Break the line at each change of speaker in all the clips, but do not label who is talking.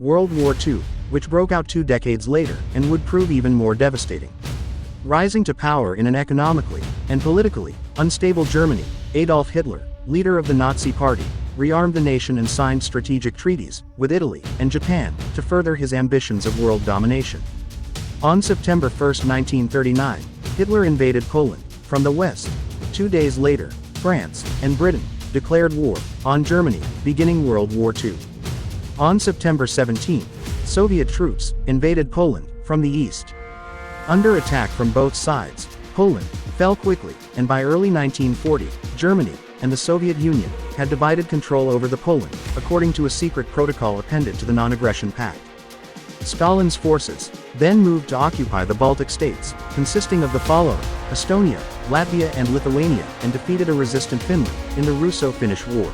World War II, which broke out 2 decades later and would prove even more devastating. Rising to power in an economically and politically unstable Germany, Adolf Hitler, leader of the Nazi Party, rearmed the nation and signed strategic treaties with Italy and Japan to further his ambitions of world domination. On September 1, 1939, Hitler invaded Poland from the west. 2 days later, France and Britain declared war on Germany, beginning World War II. On September 17, Soviet troops invaded Poland from the east. Under attack from both sides, Poland fell quickly, and by early 1940, Germany and the Soviet Union had divided control over the Poland, according to a secret protocol appended to the Non-Aggression Pact. Stalin's forces then moved to occupy the Baltic states, consisting of the following: Estonia, Latvia and Lithuania, and defeated a resistant Finland in the Russo-Finnish War.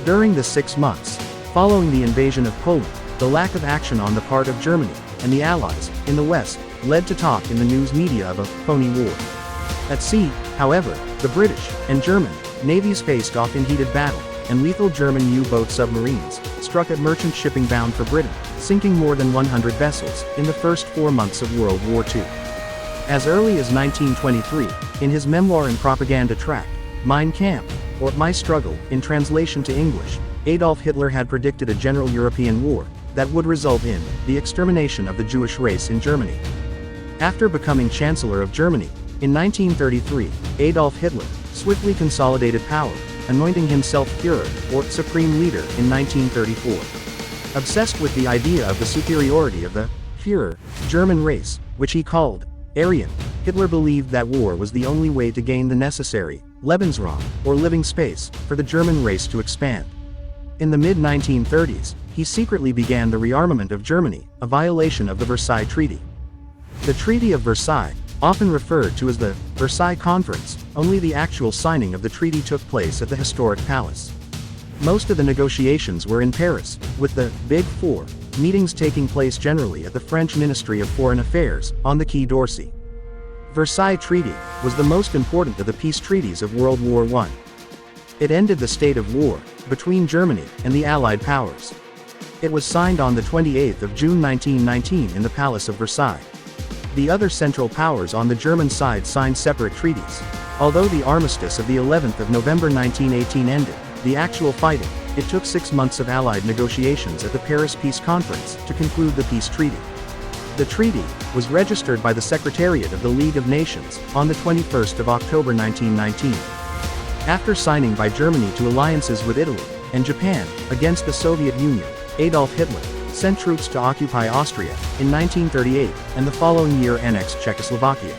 During the 6 months following the invasion of Poland, the lack of action on the part of Germany and the Allies in the West led to talk in the news media of a phony war. At sea, however, the British and German navies faced off in heated battle, and lethal German U-boat submarines struck at merchant shipping bound for Britain, sinking more than 100 vessels in the first 4 months of World War II. As early as 1923, in his memoir and propaganda tract, Mein Kampf, or My Struggle, in translation to English, Adolf Hitler had predicted a general European war that would result in the extermination of the Jewish race in Germany. After becoming Chancellor of Germany in 1933, Adolf Hitler swiftly consolidated power, anointing himself Führer, or Supreme Leader, in 1934. Obsessed with the idea of the superiority of the Führer German race, which he called Aryan, Hitler believed that war was the only way to gain the necessary Lebensraum, or living space, for the German race to expand. In the mid-1930s, he secretly began the rearmament of Germany, a violation of the Versailles Treaty. The Treaty of Versailles, often referred to as the Versailles Conference, only the actual signing of the treaty took place at the historic palace. Most of the negotiations were in Paris, with the Big Four meetings taking place generally at the French Ministry of Foreign Affairs, on the Quai d'Orsay. Versailles Treaty was the most important of the peace treaties of World War I. It ended the state of war between Germany and the Allied powers. It was signed on the 28th of June 1919 in the Palace of Versailles. The other Central Powers on the German side signed separate treaties. Although the armistice of the 11th of November 1918 ended the actual fighting, it took 6 months of Allied negotiations at the Paris Peace Conference to conclude the peace treaty. The treaty was registered by the Secretariat of the League of Nations on the 21st of October 1919. After signing by Germany to alliances with Italy and Japan against the Soviet Union, Adolf Hitler sent troops to occupy Austria in 1938, and the following year annexed Czechoslovakia.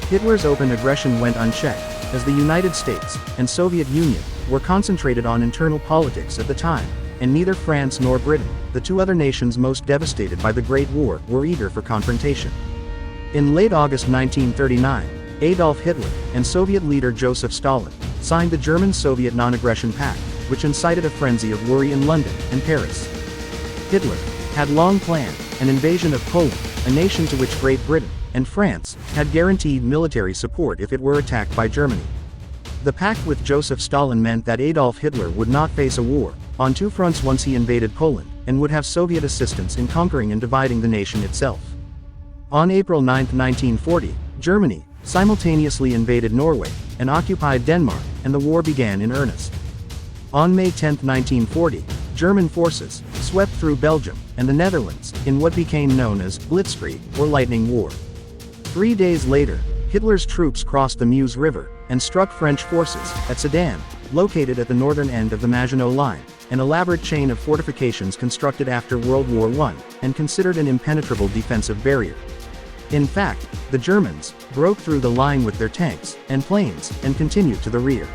Hitler's open aggression went unchecked, as the United States and Soviet Union were concentrated on internal politics at the time, and neither France nor Britain, the 2 other nations most devastated by the Great War, were eager for confrontation. In late August 1939, Adolf Hitler and Soviet leader Joseph Stalin signed the German-Soviet Non-Aggression Pact, which incited a frenzy of worry in London and Paris. Hitler had long planned an invasion of Poland, a nation to which Great Britain and France had guaranteed military support if it were attacked by Germany. The pact with Joseph Stalin meant that Adolf Hitler would not face a war on 2 fronts once he invaded Poland, and would have Soviet assistance in conquering and dividing the nation itself. On April 9, 1940, Germany simultaneously invaded Norway and occupied Denmark, and the war began in earnest. On May 10, 1940, German forces swept through Belgium and the Netherlands in what became known as Blitzkrieg, or Lightning War. 3 days later, Hitler's troops crossed the Meuse River and struck French forces at Sedan, located at the northern end of the Maginot Line, an elaborate chain of fortifications constructed after World War I, and considered an impenetrable defensive barrier. In fact, the Germans broke through the line with their tanks and planes and continued to the rear.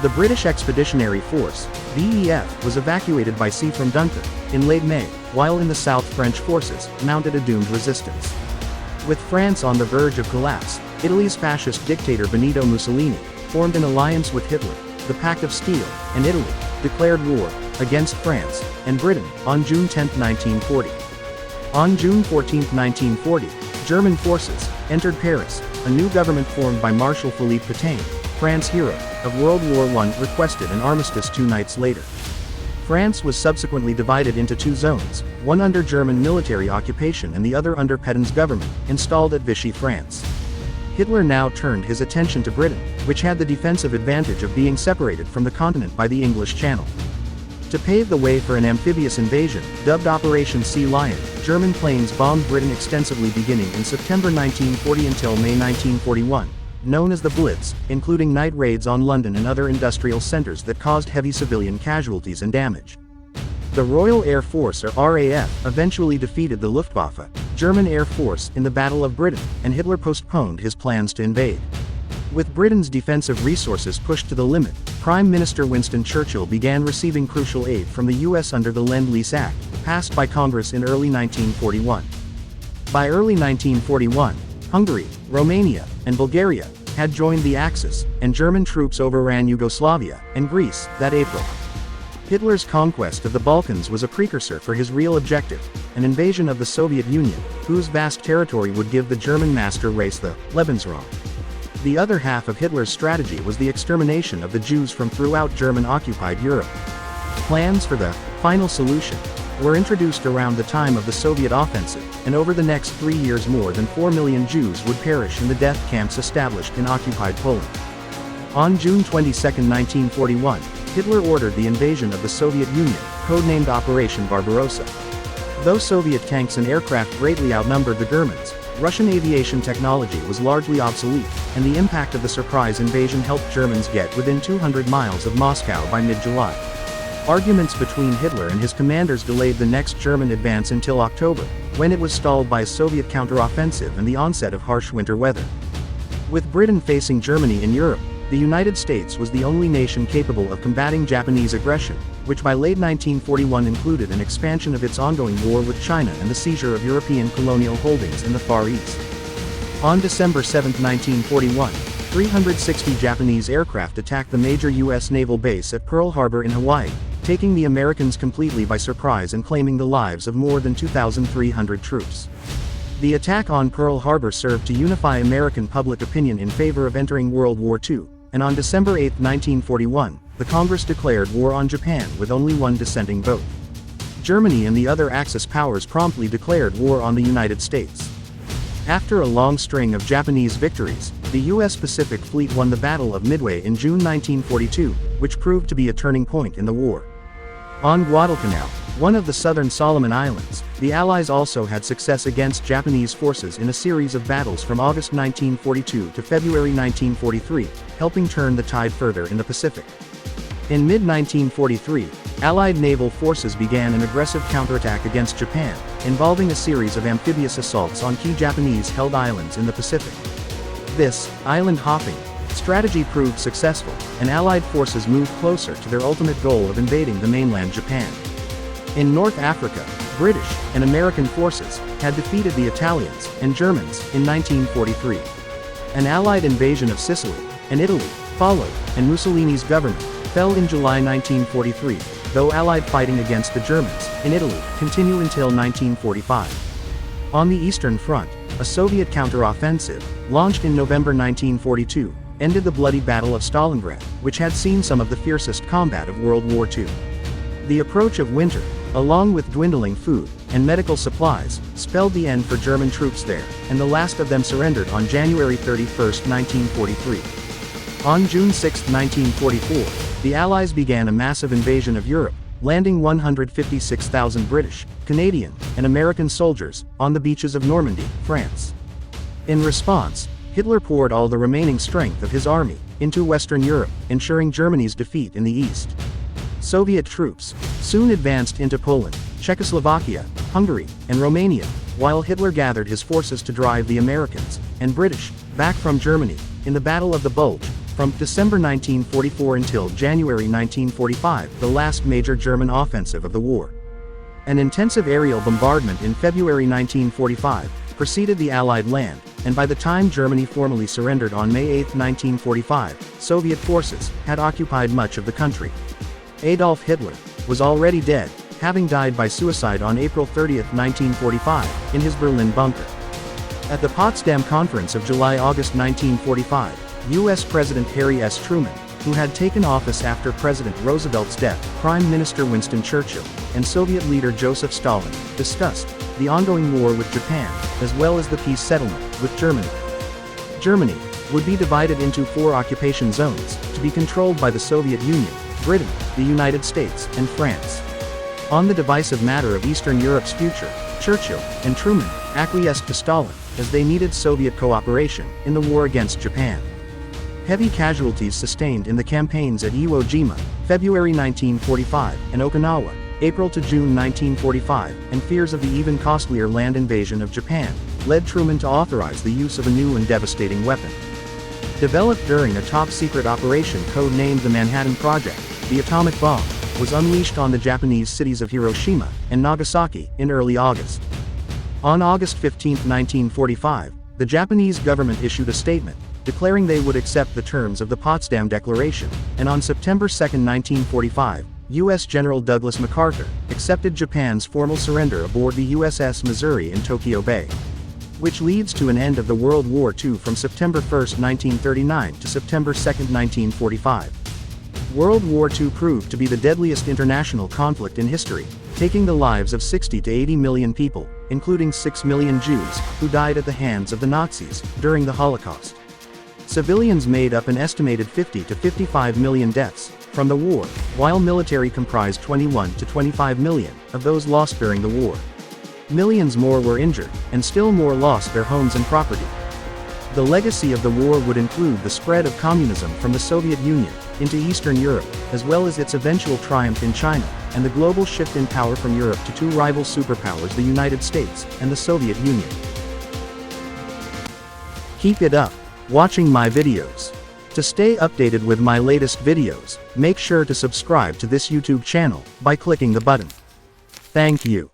The British Expeditionary Force, BEF, was evacuated by sea from Dunkirk in late May, while in the south French forces mounted a doomed resistance. With France on the verge of collapse, Italy's fascist dictator Benito Mussolini formed an alliance with Hitler, the Pact of Steel, and Italy declared war against France and Britain on June 10, 1940. On June 14, 1940, German forces entered Paris. A new government formed by Marshal Philippe Pétain, France hero of World War I, requested an armistice 2 nights later. France was subsequently divided into two zones, one under German military occupation and the other under Pétain's government, installed at Vichy France. Hitler now turned his attention to Britain, which had the defensive advantage of being separated from the continent by the English Channel. To pave the way for an amphibious invasion, dubbed Operation Sea Lion, German planes bombed Britain extensively beginning in September 1940 until May 1941, known as the Blitz, including night raids on London and other industrial centers that caused heavy civilian casualties and damage. The Royal Air Force, or RAF, eventually defeated the Luftwaffe, German Air Force, in the Battle of Britain, and Hitler postponed his plans to invade. With Britain's defensive resources pushed to the limit, Prime Minister Winston Churchill began receiving crucial aid from the U.S. under the Lend-Lease Act, passed by Congress in early 1941. By early 1941, Hungary, Romania, and Bulgaria had joined the Axis, and German troops overran Yugoslavia and Greece that April. Hitler's conquest of the Balkans was a precursor for his real objective, an invasion of the Soviet Union, whose vast territory would give the German master race the Lebensraum. The other half of Hitler's strategy was the extermination of the Jews from throughout German-occupied Europe. Plans for the final solution were introduced around the time of the Soviet offensive, and over the next 3 years more than 4 million Jews would perish in the death camps established in occupied Poland. On June 22, 1941, Hitler ordered the invasion of the Soviet Union, codenamed Operation Barbarossa. Though Soviet tanks and aircraft greatly outnumbered the Germans, Russian aviation technology was largely obsolete, and the impact of the surprise invasion helped Germans get within 200 miles of Moscow by mid-July. Arguments between Hitler and his commanders delayed the next German advance until October, when it was stalled by a Soviet counteroffensive and the onset of harsh winter weather. With Britain facing Germany in Europe, the United States was the only nation capable of combating Japanese aggression, which by late 1941 included an expansion of its ongoing war with China and the seizure of European colonial holdings in the Far East. On December 7, 1941, 360 Japanese aircraft attacked the major U.S. naval base at Pearl Harbor in Hawaii, taking the Americans completely by surprise and claiming the lives of more than 2,300 troops. The attack on Pearl Harbor served to unify American public opinion in favor of entering World War II, and on December 8, 1941, the Congress declared war on Japan with only one dissenting vote. Germany and the other Axis powers promptly declared war on the United States. After a long string of Japanese victories, the U.S. Pacific Fleet won the Battle of Midway in June 1942, which proved to be a turning point in the war. On Guadalcanal, one of the southern Solomon Islands, the Allies also had success against Japanese forces in a series of battles from August 1942 to February 1943, helping turn the tide further in the Pacific. In mid-1943, Allied naval forces began an aggressive counterattack against Japan, involving a series of amphibious assaults on key Japanese-held islands in the Pacific. This island-hopping strategy proved successful, and Allied forces moved closer to their ultimate goal of invading the mainland Japan. In North Africa, British and American forces had defeated the Italians and Germans in 1943. An Allied invasion of Sicily and Italy followed, and Mussolini's government fell in July 1943, though Allied fighting against the Germans in Italy continued until 1945. On the Eastern Front, a Soviet counteroffensive, launched in November 1942, ended the bloody Battle of Stalingrad, which had seen some of the fiercest combat of World War II. The approach of winter, along with dwindling food and medical supplies, spelled the end for German troops there, and the last of them surrendered on January 31, 1943. On June 6, 1944, the Allies began a massive invasion of Europe, landing 156,000 British, Canadian, and American soldiers on the beaches of Normandy, France. In response, Hitler poured all the remaining strength of his army into Western Europe, ensuring Germany's defeat in the east. Soviet troops soon advanced into Poland, Czechoslovakia, Hungary, and Romania, while Hitler gathered his forces to drive the Americans and British back from Germany in the Battle of the Bulge, from December 1944 until January 1945, the last major German offensive of the war. An intensive aerial bombardment in February 1945 preceded the Allied land, and by the time Germany formally surrendered on May 8, 1945, Soviet forces had occupied much of the country. Adolf Hitler was already dead, having died by suicide on April 30, 1945, in his Berlin bunker. At the Potsdam Conference of July-August 1945, U.S. President Harry S. Truman who had taken office after President Roosevelt's death, Prime Minister Winston Churchill, and Soviet leader Joseph Stalin, discussed the ongoing war with Japan, as well as the peace settlement with Germany. Germany would be divided into 4 occupation zones, to be controlled by the Soviet Union, Britain, the United States, and France. On the divisive matter of Eastern Europe's future, Churchill and Truman acquiesced to Stalin, as they needed Soviet cooperation in the war against Japan. Heavy casualties sustained in the campaigns at Iwo Jima, February 1945, and Okinawa, April to June 1945, and fears of the even costlier land invasion of Japan, led Truman to authorize the use of a new and devastating weapon. Developed during a top-secret operation code-named the Manhattan Project, the atomic bomb was unleashed on the Japanese cities of Hiroshima and Nagasaki in early August. On August 15, 1945, the Japanese government issued a statement, declaring they would accept the terms of the Potsdam Declaration, and on September 2, 1945, U.S. General Douglas MacArthur accepted Japan's formal surrender aboard the USS Missouri in Tokyo Bay, which leads to an end of the World War II from September 1, 1939 to September 2, 1945. World War II proved to be the deadliest international conflict in history, taking the lives of 60 to 80 million people, including 6 million Jews, who died at the hands of the Nazis during the Holocaust. Civilians made up an estimated 50 to 55 million deaths from the war, while military comprised 21 to 25 million of those lost during the war. Millions more were injured, and still more lost their homes and property. The legacy of the war would include the spread of communism from the Soviet Union into Eastern Europe, as well as its eventual triumph in China, and the global shift in power from Europe to 2 rival superpowers, the United States and the Soviet Union. Keep it up, watching my videos. To stay updated with my latest videos, make sure to subscribe to this YouTube channel by clicking the button. Thank you.